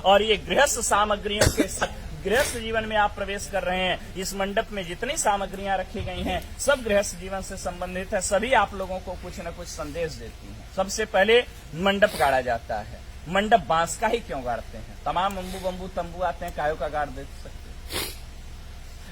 और ये गृहस्थ सामग्रियों के साथ गृहस्थ जीवन में आप प्रवेश कर रहे हैं। इस मंडप में जितनी सामग्रियां रखी गई हैं सब गृहस्थ जीवन से संबंधित है, सभी आप लोगों को कुछ न कुछ संदेश देती हैं। सबसे पहले मंडप गाड़ा जाता है। मंडप बांस का ही क्यों गाड़ते हैं? तमाम अम्बू बम्बू तंबू आते हैं, कायों का गाड़ दे सकते हैं।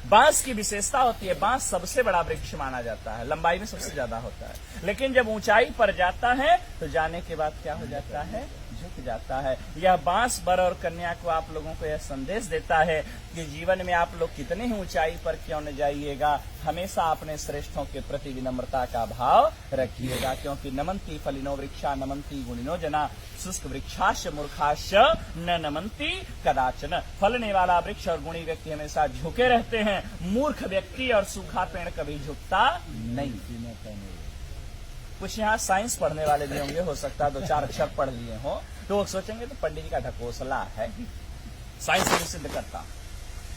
बांस की विशेषता होती है, बांस सबसे बड़ा वृक्ष माना जाता है, लंबाई में सबसे ज्यादा होता है, लेकिन जब ऊंचाई पर जाता है तो जाने के बाद क्या हो जाता है? झुक जाता है। यह बांस वर और कन्या को आप लोगों को यह संदेश देता है कि जीवन में आप लोग कितने ही ऊंचाई पर क्यों न जाइएगा, हमेशा अपने श्रेष्ठों के प्रति विनम्रता का भाव रखिएगा, क्योंकि नमंती फलिनो वृक्षा नमंती गुणिनो जना शुष्क वृक्षाश मूर्खाश न नमंती कदाचन। फलने वाला वृक्ष और गुणी व्यक्ति हमेशा झुके रहते हैं, मूर्ख व्यक्ति और सूखा पेड़ कभी झुकता नहीं। कुछ यहाँ साइंस पढ़ने वाले भी होंगे, हो सकता है 2-4 अक्षर पढ़ लिए हो तो वो सोचेंगे तो पंडित जी का ढकोसला है, साइंस भी सिद्ध करता।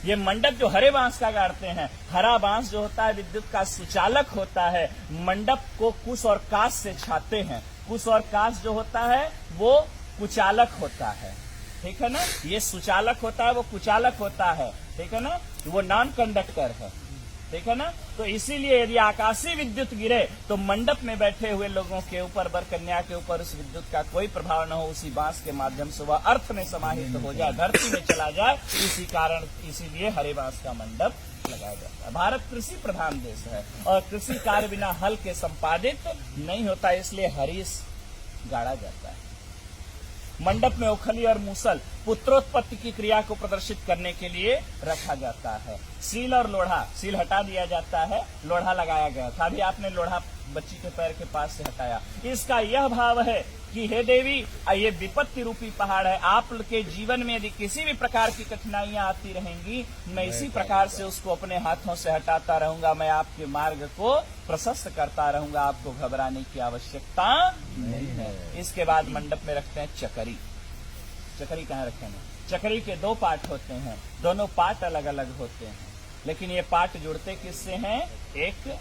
ये मंडप जो हरे बांस का गाड़ते हैं, हरा बांस जो होता है विद्युत का सुचालक होता है। मंडप को कुश और काश से छाते हैं, कुश और काश जो होता है वो कुचालक होता है, ठीक है ना। ये सुचालक होता है, वो कुचालक होता है, ठीक है ना, वो नॉन कंडक्टर है, ठीक है ना। तो इसीलिए यदि आकाशीय विद्युत गिरे तो मंडप में बैठे हुए लोगों के ऊपर, वर कन्या के ऊपर उस विद्युत का कोई प्रभाव न हो, उसी बांस के माध्यम से वह अर्थ में समाहित हो जाए, धरती में चला जाए। इसी कारण इसीलिए हरे बांस का मंडप लगाया जाता है। भारत कृषि प्रधान देश है और कृषि कार्य बिना हल के संपादित नहीं होता, इसलिए हरीश गाड़ा जाता है। मंडप में उखली और मूसल पुत्रोत्पत्ति की क्रिया को प्रदर्शित करने के लिए रखा जाता है। सील और लोढ़ा, सील हटा दिया जाता है, लोढ़ा लगाया गया था। अभी आपने लोढ़ा बच्ची के पैर के पास से हटाया। इसका यह भाव है कि हे देवी, ये विपत्ति रूपी पहाड़ है, आपके जीवन में यदि किसी भी प्रकार की कठिनाइयां आती रहेंगी, मैं इसी प्रकार से उसको अपने हाथों से हटाता रहूंगा, मैं आपके मार्ग को प्रशस्त करता रहूंगा, आपको घबराने की आवश्यकता नहीं है। इसके बाद मंडप में रखते हैं चकरी। चकरी कहाँ रखेंगे? चकरी के 2 पार्ट होते हैं, दोनों पार्ट अलग अलग होते हैं, लेकिन ये पार्ट जुड़ते किससे हैं? एक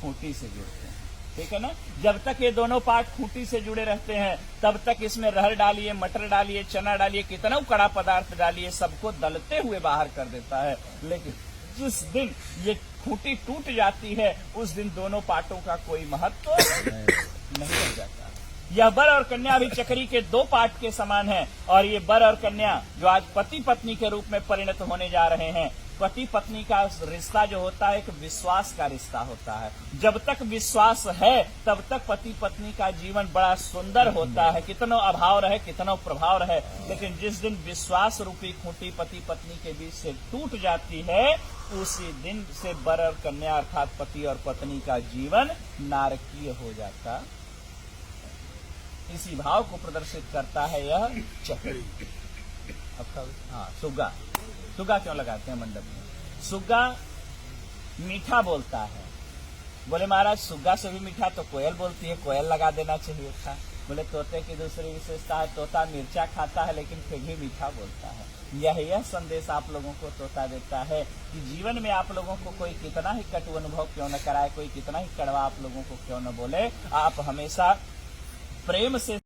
खूंटी से जुड़ते हैं, ठीक है ना। जब तक ये दोनों पार्ट खूंटी से जुड़े रहते हैं तब तक इसमें रहर डालिए, मटर डालिए, चना डालिए, कितना कड़ा पदार्थ डालिए, सबको दलते हुए बाहर कर देता है। लेकिन जिस दिन ये खूंटी टूट जाती है उस दिन दोनों पार्टों का कोई महत्व नहीं रह जाता। यह वर और कन्या भी चकरी के 2 पार्ट के समान है, और ये वर और कन्या जो आज पति पत्नी के रूप में परिणत होने जा रहे हैं, पति पत्नी का रिश्ता जो होता है एक विश्वास का रिश्ता होता है। जब तक विश्वास है तब तक पति पत्नी का जीवन बड़ा सुंदर होता है, कितना अभाव रहे, कितना प्रभाव रहे, लेकिन जिस दिन विश्वास रूपी खूंटी पति पत्नी के बीच से टूट जाती है उसी दिन से वर और कन्या अर्थात पति और पत्नी का जीवन नारकीय हो जाता। इसी भाव को प्रदर्शित करता है यह चकरी। हाँ, सुग्गा। सुग्गा क्यों लगाते हैं मंडप में? सुग्गा मीठा बोलता है। बोले महाराज सुग्गा से भी मीठा तो कोयल बोलती है, कोयल लगा देना चाहिए था। बोले तोते की दूसरी विशेषता है, तोता मिर्चा खाता है लेकिन फिर भी मीठा बोलता है। यह संदेश आप लोगों को तोता देता है कि जीवन में आप लोगों को कोई कितना ही कटु अनुभव क्यों न कराए, कोई कितना ही कड़वा आप लोगों को क्यों न बोले, आप हमेशा प्रेम से